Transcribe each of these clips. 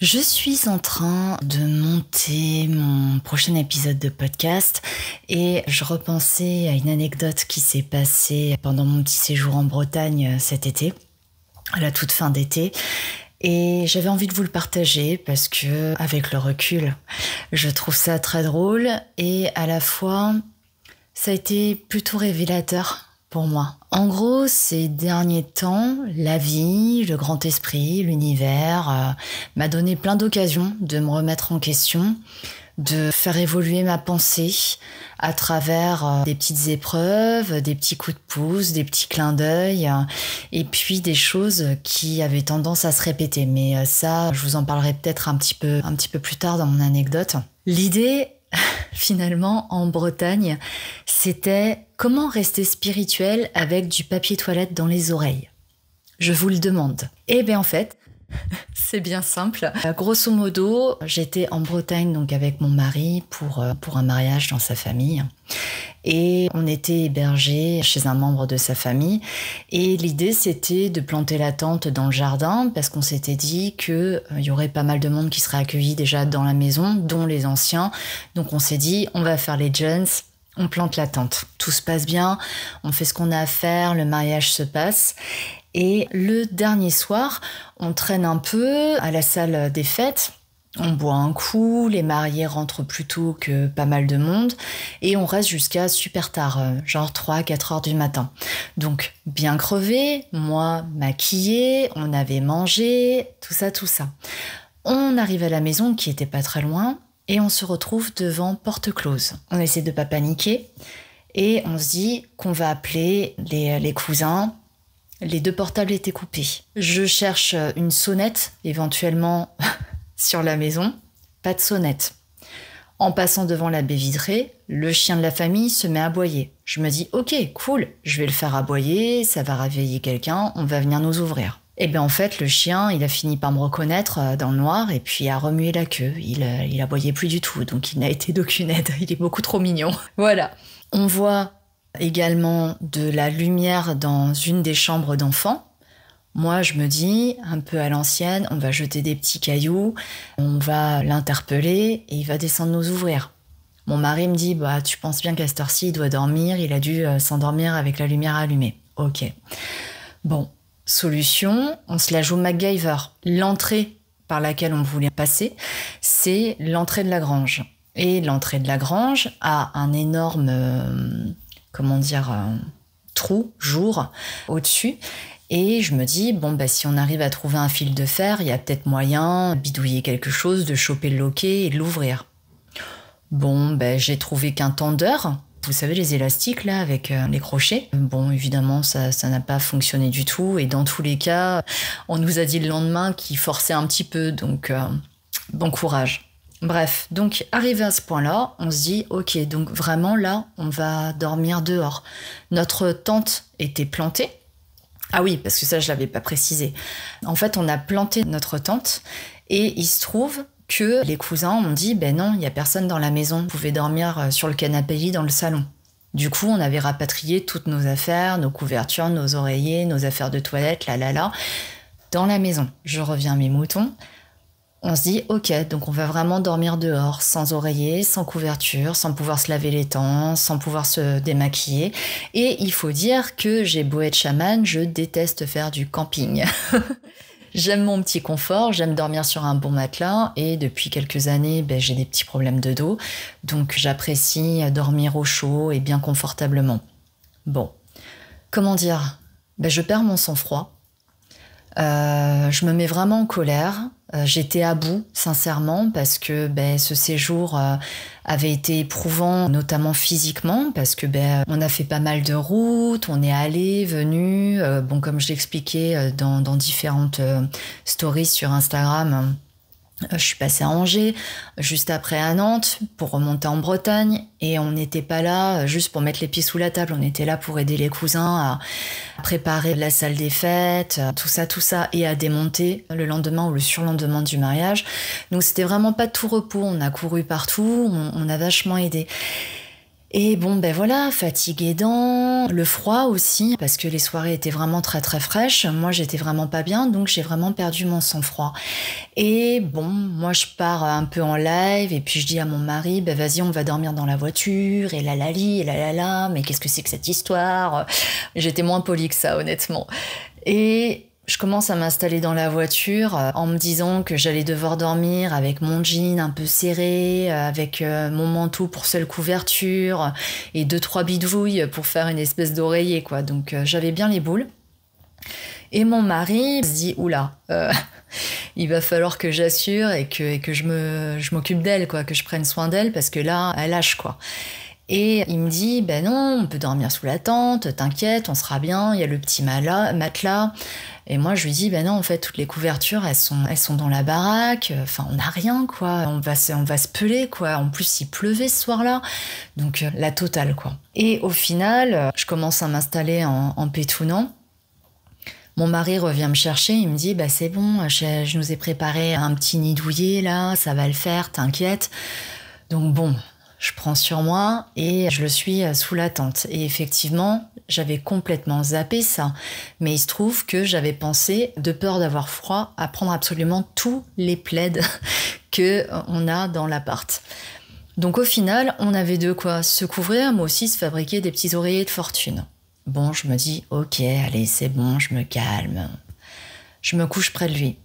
Je suis en train de monter mon prochain épisode de podcast et je repensais à une anecdote qui s'est passée pendant mon petit séjour en Bretagne cet été, à la toute fin d'été. Et j'avais envie de vous le partager parce que, avec le recul, je trouve ça très drôle et à la fois, ça a été plutôt révélateur pour moi. En gros, ces derniers temps, la vie, le grand esprit, l'univers m'a donné plein d'occasions de me remettre en question, de faire évoluer ma pensée à travers des petites épreuves, des petits coups de pouce, des petits clins d'œil, et puis des choses qui avaient tendance à se répéter. Mais ça, je vous en parlerai peut-être un petit peu plus tard dans mon anecdote. L'idée, finalement, en Bretagne, c'était comment rester spirituel avec du papier toilette dans les oreilles. Je vous le demande. Eh bien, en fait, c'est bien simple. Grosso modo, j'étais en Bretagne donc avec mon mari pour un mariage dans sa famille. Et on était hébergés chez un membre de sa famille. Et l'idée, c'était de planter la tente dans le jardin parce qu'on s'était dit qu'il y aurait pas mal de monde qui serait accueilli déjà dans la maison, dont les anciens. Donc on s'est dit, on va faire les Jones, on plante la tente. Tout se passe bien, on fait ce qu'on a à faire, le mariage se passe. Et le dernier soir, on traîne un peu à la salle des fêtes. On boit un coup, les mariés rentrent plus tôt que pas mal de monde et on reste jusqu'à super tard, genre 3-4 heures du matin. Donc bien crevé, moi maquillée, on avait mangé, tout ça. On arrive à la maison qui était pas très loin et on se retrouve devant porte close. On essaie de pas paniquer et on se dit qu'on va appeler les cousins. Les deux portables étaient coupés. Je cherche une sonnette, éventuellement sur la maison. Pas de sonnette. En passant devant la baie vitrée, le chien de la famille se met à aboyer. Je me dis, ok, cool, je vais le faire aboyer, ça va réveiller quelqu'un, on va venir nous ouvrir. Et bien en fait, le chien, il a fini par me reconnaître dans le noir et puis a remué la queue. Il aboyait plus du tout, donc il n'a été d'aucune aide. Il est beaucoup trop mignon. Voilà. On voit également de la lumière dans une des chambres d'enfants. Moi, je me dis, un peu à l'ancienne, on va jeter des petits cailloux, on va l'interpeller et il va descendre nous ouvrir. Mon mari me dit, bah, tu penses bien qu'à cette heure-ci, il doit dormir, il a dû s'endormir avec la lumière allumée. Ok. Bon, solution, on se la joue MacGyver. L'entrée par laquelle on voulait passer, c'est l'entrée de la grange. Et l'entrée de la grange a un énorme... trou, jour, au-dessus. Et je me dis, bon, bah, si on arrive à trouver un fil de fer, il y a peut-être moyen de bidouiller quelque chose, de choper le loquet et de l'ouvrir. Bon, bah, j'ai trouvé qu'un tendeur, vous savez, les élastiques, là, avec les crochets. Bon, évidemment, ça n'a pas fonctionné du tout. Et dans tous les cas, on nous a dit le lendemain qu'il forçait un petit peu. Donc, bon courage. Bref, donc arrivé à ce point-là, on se dit, ok, donc vraiment là, on va dormir dehors. Notre tente était plantée. Ah oui, parce que ça, je l'avais pas précisé. En fait, on a planté notre tente et il se trouve que les cousins ont dit, ben non, il y a personne dans la maison. Vous pouvez dormir sur le canapé lit dans le salon. Du coup, on avait rapatrié toutes nos affaires, nos couvertures, nos oreillers, nos affaires de toilette, dans la maison. Je reviens à mes moutons. On se dit, ok, donc on va vraiment dormir dehors, sans oreiller, sans couverture, sans pouvoir se laver les dents, sans pouvoir se démaquiller. Et il faut dire que j'ai beau être chamane, je déteste faire du camping. J'aime mon petit confort, j'aime dormir sur un bon matelas et depuis quelques années, j'ai des petits problèmes de dos. Donc j'apprécie dormir au chaud et bien confortablement. Bon, comment dire ? Je perds mon sang-froid. Je me mets vraiment en colère. J'étais à bout, sincèrement, parce que ce séjour avait été éprouvant, notamment physiquement, parce que on a fait pas mal de routes, on est allé, venu. Comme je l'expliquais dans différentes stories sur Instagram. Je suis passée à Angers, juste après à Nantes, pour remonter en Bretagne. Et on n'était pas là juste pour mettre les pieds sous la table. On était là pour aider les cousins à préparer la salle des fêtes, tout ça, et à démonter le lendemain ou le surlendemain du mariage. Donc c'était vraiment pas de tout repos. On a couru partout, on a vachement aidé. Et bon, ben voilà, fatigue aidant, le froid aussi, parce que les soirées étaient vraiment très très fraîches. Moi, j'étais vraiment pas bien, donc j'ai vraiment perdu mon sang-froid. Et bon, moi, je pars un peu en live, et puis je dis à mon mari, ben vas-y, on va dormir dans la voiture, et là là li, et là là là, mais qu'est-ce que c'est que cette histoire? J'étais moins polie que ça, honnêtement. Et je commence à m'installer dans la voiture en me disant que j'allais devoir dormir avec mon jean un peu serré, avec mon manteau pour seule couverture et 2-3 bidouilles pour faire une espèce d'oreiller, quoi. Donc j'avais bien les boules. Et mon mari se dit, oula, il va falloir que j'assure et que je m'occupe d'elle, quoi, que je prenne soin d'elle parce que là, elle lâche, quoi. Et il me dit, ben non, on peut dormir sous la tente, t'inquiète, on sera bien, il y a le petit matelas. Et moi, je lui dis, ben non, en fait, toutes les couvertures, elles sont dans la baraque, enfin, on n'a rien, quoi, on va se peler, quoi. En plus, il pleuvait ce soir-là, donc la totale, quoi. Et au final, je commence à m'installer en pétounant. Mon mari revient me chercher, il me dit, bah c'est bon, je nous ai préparé un petit nid douillet, là, ça va le faire, t'inquiète. Donc bon, je prends sur moi et je le suis sous la tente. Et effectivement, j'avais complètement zappé ça. Mais il se trouve que j'avais pensé, de peur d'avoir froid, à prendre absolument tous les plaids qu'on a dans l'appart. Donc au final, on avait de quoi se couvrir, mais aussi se fabriquer des petits oreillers de fortune. Bon, je me dis, ok, allez, c'est bon, je me calme. Je me couche près de lui.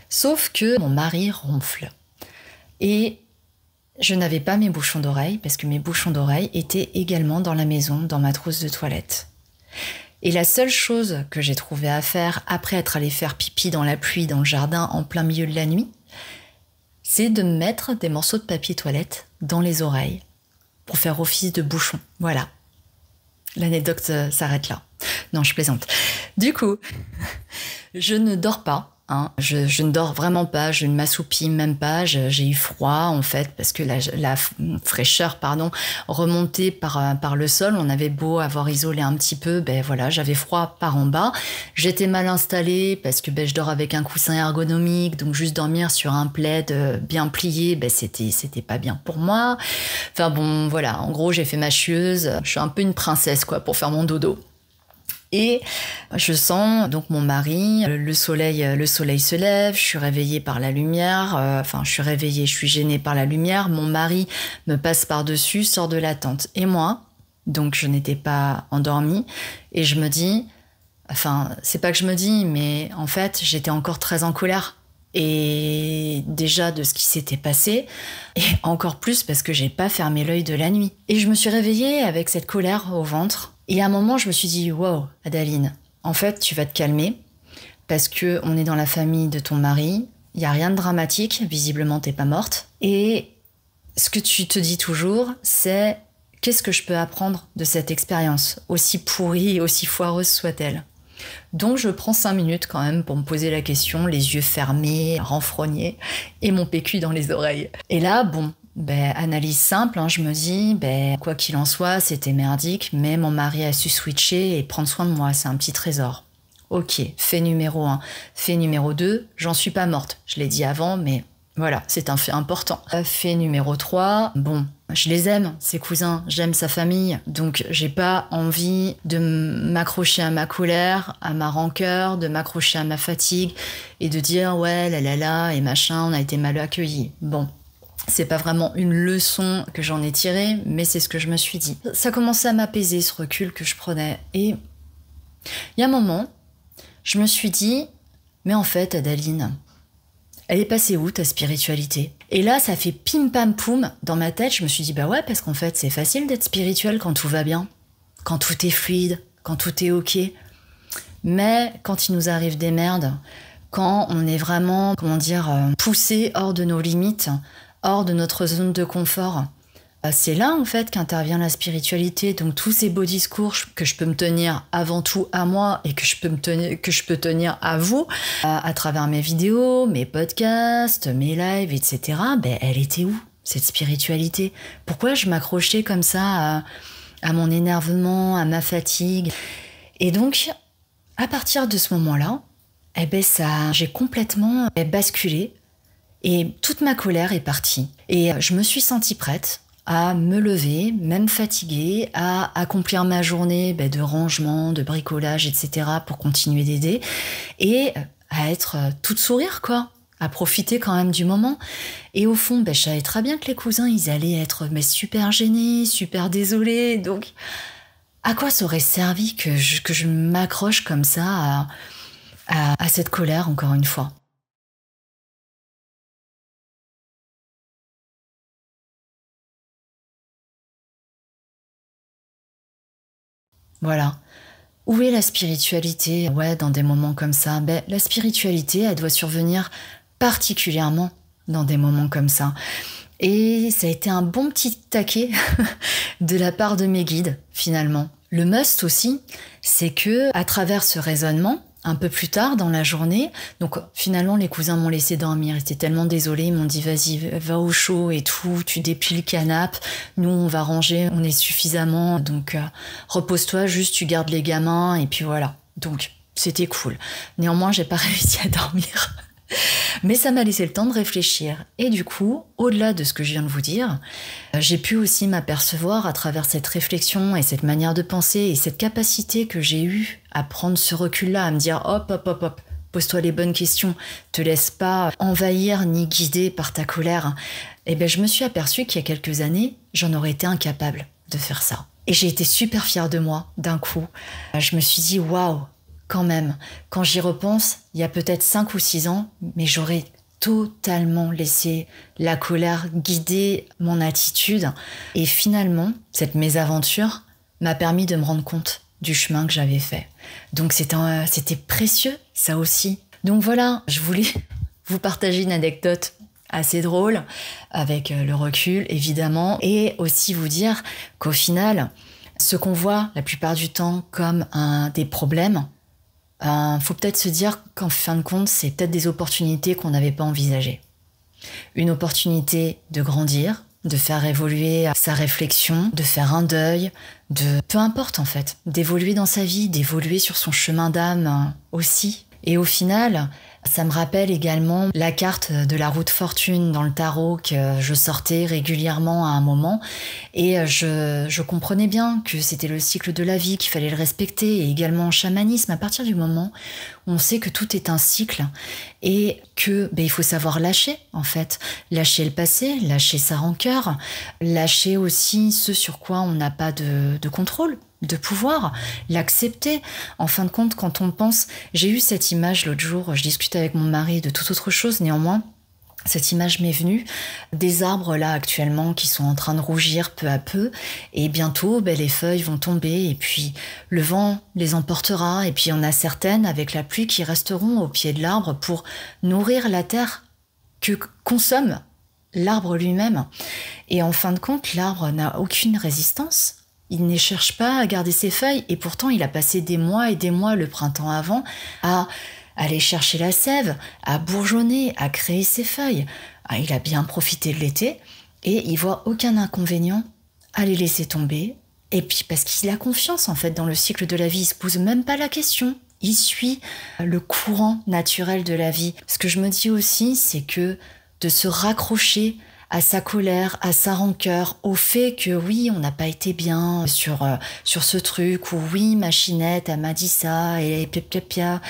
Sauf que mon mari ronfle. Et je n'avais pas mes bouchons d'oreille parce que mes bouchons d'oreille étaient également dans la maison, dans ma trousse de toilette. Et la seule chose que j'ai trouvé à faire après être allée faire pipi dans la pluie dans le jardin en plein milieu de la nuit, c'est de mettre des morceaux de papier toilette dans les oreilles pour faire office de bouchon. Voilà. L'anecdote s'arrête là. Non, je plaisante. Du coup, je ne dors pas. Hein. Je ne dors vraiment pas, je ne m'assoupis même pas, j'ai eu froid en fait parce que la fraîcheur remontait par le sol, on avait beau avoir isolé un petit peu, ben voilà, j'avais froid par en bas, j'étais mal installée parce que je dors avec un coussin ergonomique, donc juste dormir sur un plaid bien plié, c'était pas bien pour moi. Enfin bon, voilà, en gros j'ai fait ma chieuse, je suis un peu une princesse quoi pour faire mon dodo. Et je sens donc mon mari, le soleil se lève, je suis réveillée par la lumière, je suis gênée par la lumière, mon mari me passe par-dessus, sort de la tente. Et moi, donc je n'étais pas endormie, et je me dis, c'est pas que je me dis, mais en fait, j'étais encore très en colère. Et déjà de ce qui s'était passé, et encore plus parce que j'ai pas fermé l'œil de la nuit. Et je me suis réveillée avec cette colère au ventre. Et à un moment, je me suis dit, wow, Adaline, en fait, tu vas te calmer parce que on est dans la famille de ton mari. Il y a rien de dramatique. Visiblement, t'es pas morte. Et ce que tu te dis toujours, c'est qu'est-ce que je peux apprendre de cette expérience, aussi pourrie, aussi foireuse soit-elle. Donc je prends 5 minutes quand même pour me poser la question, les yeux fermés, renfrognés, et mon PQ dans les oreilles. Et là, bon, analyse simple, je me dis, quoi qu'il en soit, c'était merdique, mais mon mari a su switcher et prendre soin de moi, c'est un petit trésor. Ok, fait numéro 1. Fait numéro 2, j'en suis pas morte. Je l'ai dit avant, mais voilà, c'est un fait important. Fait numéro 3, bon, je les aime, ces cousins, j'aime sa famille, donc j'ai pas envie de m'accrocher à ma colère, à ma rancœur, de m'accrocher à ma fatigue et de dire ouais, là, et machin, on a été mal accueillis. Bon, c'est pas vraiment une leçon que j'en ai tirée, mais c'est ce que je me suis dit. Ça commençait à m'apaiser, ce recul que je prenais. Et il y a un moment, je me suis dit, mais en fait, Adaline, elle est passée où ta spiritualité? Et là, ça fait pim pam poum dans ma tête. Je me suis dit, ouais, parce qu'en fait, c'est facile d'être spirituel quand tout va bien, quand tout est fluide, quand tout est ok. Mais quand il nous arrive des merdes, quand on est vraiment, poussé hors de nos limites, hors de notre zone de confort, c'est là en fait qu'intervient la spiritualité. Donc tous ces beaux discours que je peux me tenir avant tout à moi et que je peux tenir à vous à travers mes vidéos, mes podcasts, mes lives, etc. Elle était où cette spiritualité? Pourquoi je m'accrochais comme ça à mon énervement, à ma fatigue? Et donc à partir de ce moment-là, j'ai complètement basculé et toute ma colère est partie. Et je me suis sentie prête à me lever, même fatiguée, à accomplir ma journée de rangement, de bricolage, etc. pour continuer d'aider et à être toute sourire, quoi, à profiter quand même du moment. Et au fond, je savais très bien que les cousins, ils allaient être super gênés, super désolés. Donc, à quoi ça aurait servi que je m'accroche comme ça à cette colère, encore une fois? Voilà. Où est la spiritualité? Ouais, dans des moments comme ça. La spiritualité, elle doit survenir particulièrement dans des moments comme ça. Et ça a été un bon petit taquet de la part de mes guides, finalement. Le must aussi, c'est que à travers ce raisonnement, un peu plus tard dans la journée, donc finalement les cousins m'ont laissé dormir, ils étaient tellement désolés, ils m'ont dit vas-y, va au chaud et tout, tu déplies le canapé, nous on va ranger, on est suffisamment, donc repose-toi, juste tu gardes les gamins et puis voilà. Donc c'était cool. Néanmoins, j'ai pas réussi à dormir. Mais ça m'a laissé le temps de réfléchir. Et du coup, au-delà de ce que je viens de vous dire, j'ai pu aussi m'apercevoir à travers cette réflexion et cette manière de penser et cette capacité que j'ai eue à prendre ce recul-là, à me dire hop, hop, hop, hop, pose-toi les bonnes questions, te laisse pas envahir ni guider par ta colère. Je me suis aperçue qu'il y a quelques années, j'en aurais été incapable de faire ça. Et j'ai été super fière de moi, d'un coup. Je me suis dit, waouh, quand même, quand j'y repense, il y a peut-être 5 ou 6 ans, mais j'aurais totalement laissé la colère guider mon attitude. Et finalement, cette mésaventure m'a permis de me rendre compte du chemin que j'avais fait. Donc c'était précieux, ça aussi. Donc voilà, je voulais vous partager une anecdote assez drôle, avec le recul évidemment, et aussi vous dire qu'au final, ce qu'on voit la plupart du temps comme des problèmes, faut peut-être se dire qu'en fin de compte, c'est peut-être des opportunités qu'on n'avait pas envisagées. Une opportunité de grandir, de faire évoluer sa réflexion, de faire un deuil, peu importe en fait, d'évoluer dans sa vie, d'évoluer sur son chemin d'âme aussi. Et au final, ça me rappelle également la carte de la roue de fortune dans le tarot que je sortais régulièrement à un moment. Et je comprenais bien que c'était le cycle de la vie, qu'il fallait le respecter. Et également en chamanisme, à partir du moment où on sait que tout est un cycle et que il faut savoir lâcher, en fait. Lâcher le passé, lâcher sa rancœur, lâcher aussi ce sur quoi on n'a pas de contrôle, de pouvoir, l'accepter. En fin de compte, quand on pense... J'ai eu cette image l'autre jour, je discutais avec mon mari de toute autre chose, néanmoins, cette image m'est venue des arbres là actuellement qui sont en train de rougir peu à peu et bientôt les feuilles vont tomber et puis le vent les emportera et puis il y en a certaines avec la pluie qui resteront au pied de l'arbre pour nourrir la terre que consomme l'arbre lui-même. Et en fin de compte, l'arbre n'a aucune résistance. Il ne cherche pas à garder ses feuilles et pourtant il a passé des mois et des mois le printemps avant à aller chercher la sève, à bourgeonner, à créer ses feuilles. Il a bien profité de l'été et il voit aucun inconvénient à les laisser tomber. Et puis parce qu'il a confiance en fait dans le cycle de la vie, il se pose même pas la question. Il suit le courant naturel de la vie. Ce que je me dis aussi, c'est que de se raccrocher à sa colère, à sa rancœur, au fait que oui, on n'a pas été bien sur ce truc, ou oui, ma chinette, elle m'a dit ça, et pia.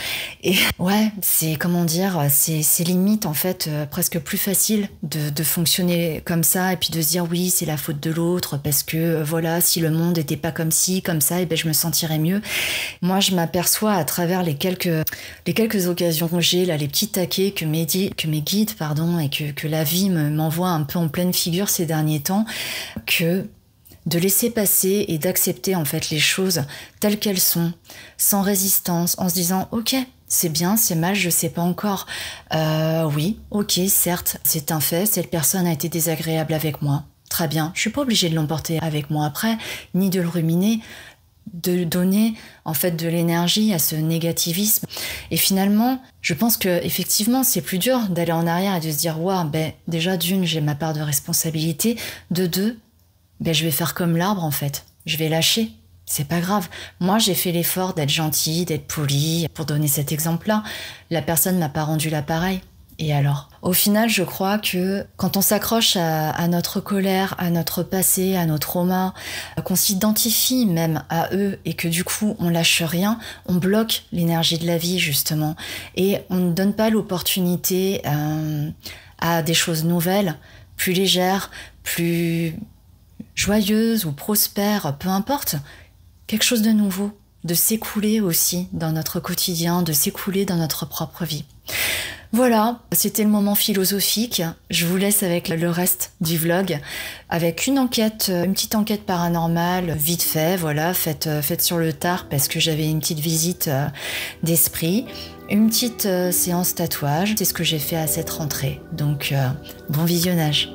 Et ouais, c'est, comment dire, c'est limite, en fait, presque plus facile de fonctionner comme ça, et puis de se dire oui, c'est la faute de l'autre, parce que voilà, si le monde n'était pas comme ci, comme ça, et je me sentirais mieux. Moi, je m'aperçois à travers les quelques occasions que j'ai, là, les petits taquets que mes guides, pardon, et que la vie m'envoie un peu en pleine figure ces derniers temps, que de laisser passer et d'accepter en fait les choses telles qu'elles sont, sans résistance, en se disant ok, c'est bien, c'est mal, je sais pas encore. Oui, ok, certes, c'est un fait, cette personne a été désagréable avec moi. Très bien, je suis pas obligée de l'emporter avec moi après, ni de le ruminer, de donner en fait de l'énergie à ce négativisme. Et finalement, je pense que effectivement, c'est plus dur d'aller en arrière et de se dire waouh, déjà d'une, j'ai ma part de responsabilité, de deux, je vais faire comme l'arbre en fait. Je vais lâcher. C'est pas grave. Moi, j'ai fait l'effort d'être gentille, d'être polie. Pour donner cet exemple-là, la personne m'a pas rendu l'appareil. Et alors? Au final, je crois que quand on s'accroche à notre colère, à notre passé, à nos traumas, qu'on s'identifie même à eux et que du coup on lâche rien, on bloque l'énergie de la vie justement. Et on ne donne pas l'opportunité à des choses nouvelles, plus légères, plus joyeuses ou prospères, peu importe. Quelque chose de nouveau, de s'écouler aussi dans notre quotidien, de s'écouler dans notre propre vie. Voilà, c'était le moment philosophique. Je vous laisse avec le reste du vlog, avec une petite enquête paranormale, vite fait, voilà, faite sur le tard parce que j'avais une petite visite d'esprit, une petite séance tatouage. C'est ce que j'ai fait à cette rentrée. Donc, bon visionnage.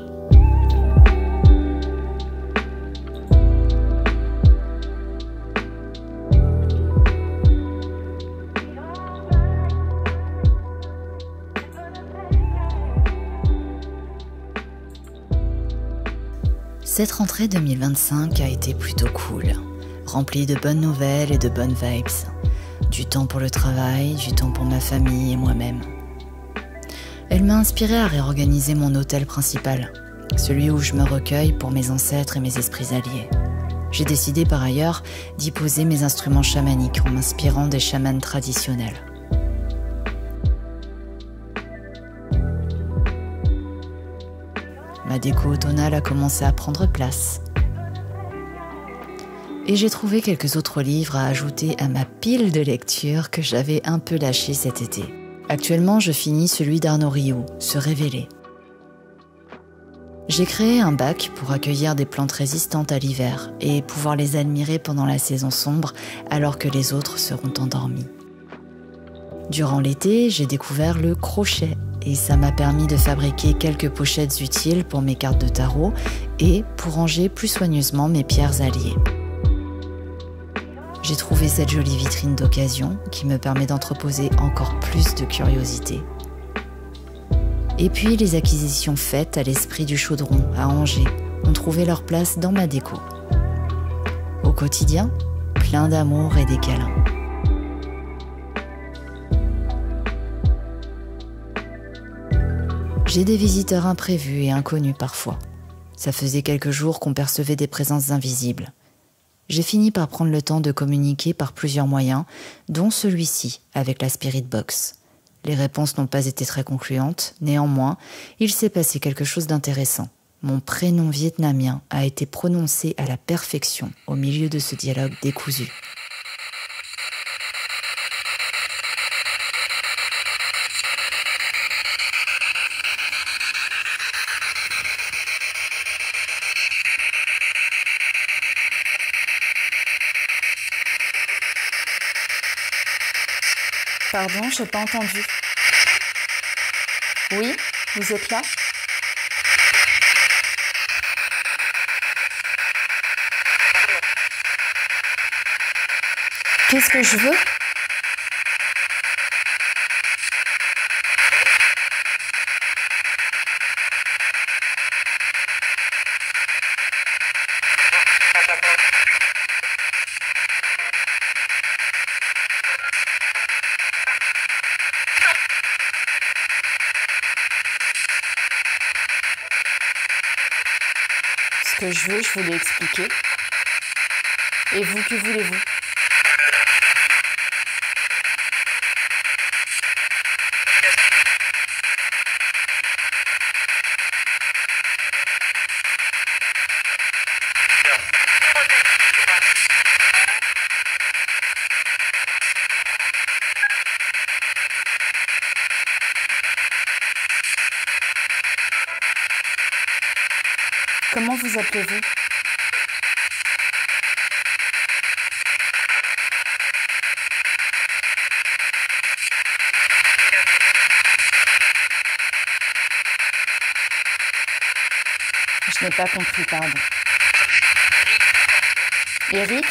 Cette rentrée 2025 a été plutôt cool, remplie de bonnes nouvelles et de bonnes vibes. Du temps pour le travail, du temps pour ma famille et moi-même. Elle m'a inspirée à réorganiser mon hôtel principal, celui où je me recueille pour mes ancêtres et mes esprits alliés. J'ai décidé par ailleurs d'y poser mes instruments chamaniques en m'inspirant des chamans traditionnels. Ma déco automnale a commencé à prendre place. Et j'ai trouvé quelques autres livres à ajouter à ma pile de lecture que j'avais un peu lâchée cet été. Actuellement, je finis celui d'Arnaud Rioux, Se révéler. J'ai créé un bac pour accueillir des plantes résistantes à l'hiver et pouvoir les admirer pendant la saison sombre alors que les autres seront endormis. Durant l'été, j'ai découvert le crochet et ça m'a permis de fabriquer quelques pochettes utiles pour mes cartes de tarot et pour ranger plus soigneusement mes pierres alliées. J'ai trouvé cette jolie vitrine d'occasion qui me permet d'entreposer encore plus de curiosité. Et puis les acquisitions faites à l'Esprit du Chaudron à Angers ont trouvé leur place dans ma déco. Au quotidien, plein d'amour et des câlins. J'ai des visiteurs imprévus et inconnus parfois. Ça faisait quelques jours qu'on percevait des présences invisibles. J'ai fini par prendre le temps de communiquer par plusieurs moyens, dont celui-ci avec la Spirit Box. Les réponses n'ont pas été très concluantes, néanmoins, il s'est passé quelque chose d'intéressant. Mon prénom vietnamien a été prononcé à la perfection au milieu de ce dialogue décousu. Pardon, j'ai pas entendu. Oui, vous êtes là? Qu'est-ce que je veux? Ce que je veux, je vous l'ai expliqué. Et vous, que voulez-vous? Comment vous appelez-vous? Je n'ai pas compris, pardon. Eric?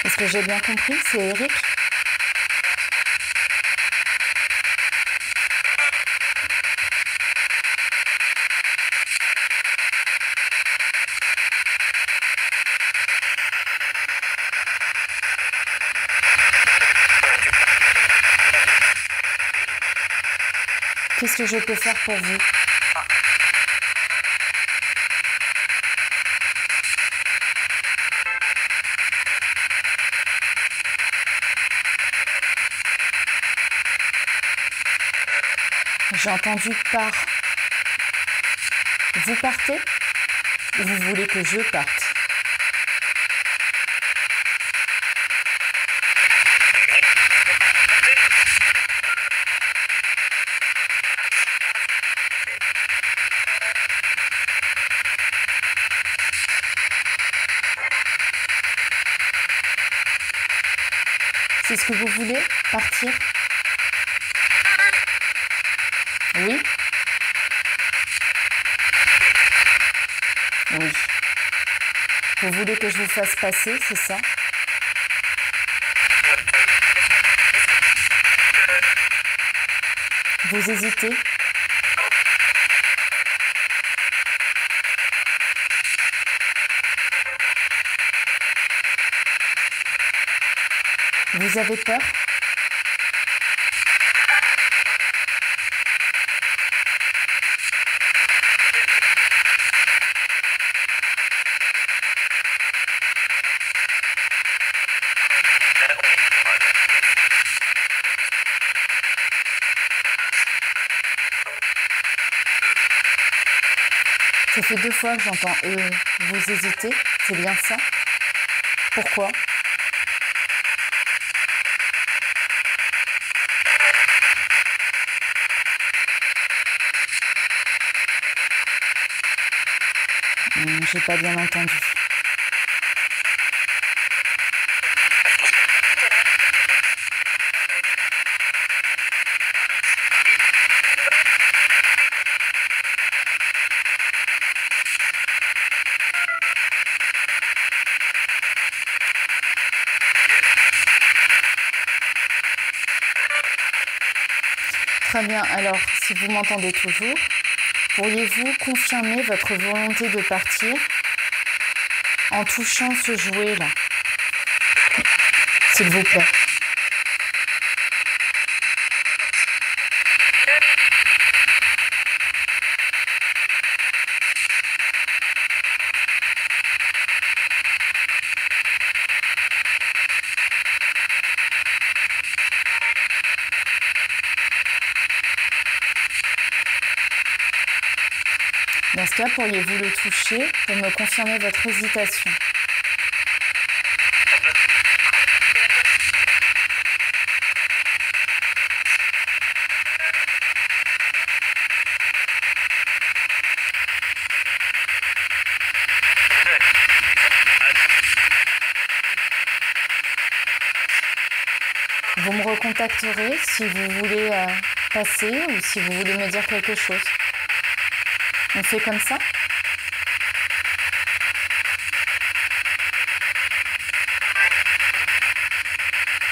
Est-ce que j'ai bien compris? C'est Eric? Qu'est-ce que je peux faire pour vous? J'ai entendu part. Vous partez ou vous voulez que je parte? C'est ce que vous voulez, partir? Oui? Oui. Vous voulez que je vous fasse passer, c'est ça? Vous hésitez? Vous avez peur? Ça fait 2 fois que j'entends vous hésitez, c'est bien ça? Pourquoi? J'ai pas bien entendu. Très bien, alors si vous m'entendez toujours, pourriez-vous confirmer votre volonté de partir en touchant ce jouet-là, s'il vous plaît? Dans ce cas, pourriez-vous le toucher pour me confirmer votre hésitation? Vous me recontacterez si vous voulez passer ou si vous voulez me dire quelque chose. On fait comme ça?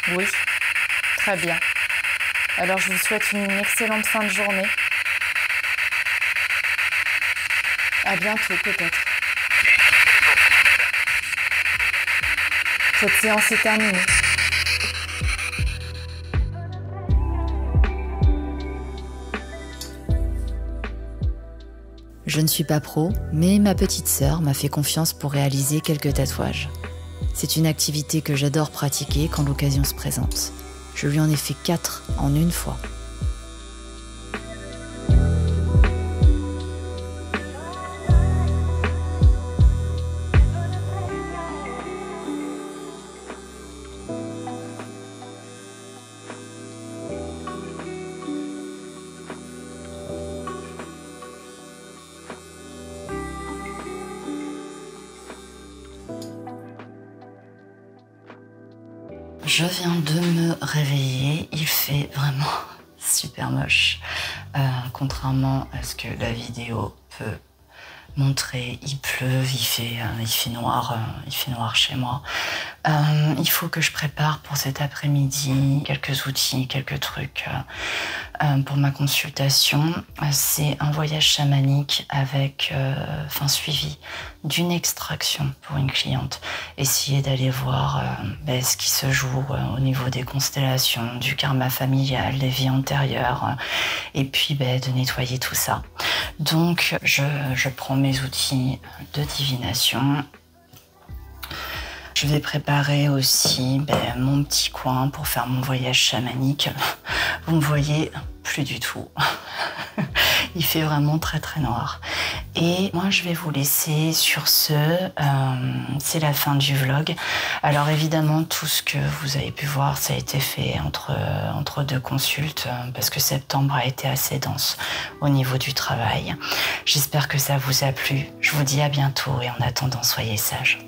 Oui, très bien. Alors je vous souhaite une excellente fin de journée. À bientôt peut-être. Cette séance est terminée. Je ne suis pas pro, mais ma petite sœur m'a fait confiance pour réaliser quelques tatouages. C'est une activité que j'adore pratiquer quand l'occasion se présente. Je lui en ai fait 4 en une fois. Je viens de me réveiller, il fait vraiment super moche. Contrairement à ce que la vidéo peut montrer, il pleut, il fait noir chez moi. Il faut que je prépare pour cet après-midi quelques outils, quelques trucs. pour ma consultation, c'est un voyage chamanique avec suivi d'une extraction pour une cliente. Essayer d'aller voir ce qui se joue au niveau des constellations, du karma familial, des vies antérieures, et puis de nettoyer tout ça. Donc je prends mes outils de divination. Je vais préparer aussi mon petit coin pour faire mon voyage chamanique. Vous me voyez plus du tout. Il fait vraiment très très noir. Et moi je vais vous laisser sur ce. C'est la fin du vlog. Alors évidemment tout ce que vous avez pu voir ça a été fait entre deux consultes parce que septembre a été assez dense au niveau du travail. J'espère que ça vous a plu. Je vous dis à bientôt et en attendant soyez sages.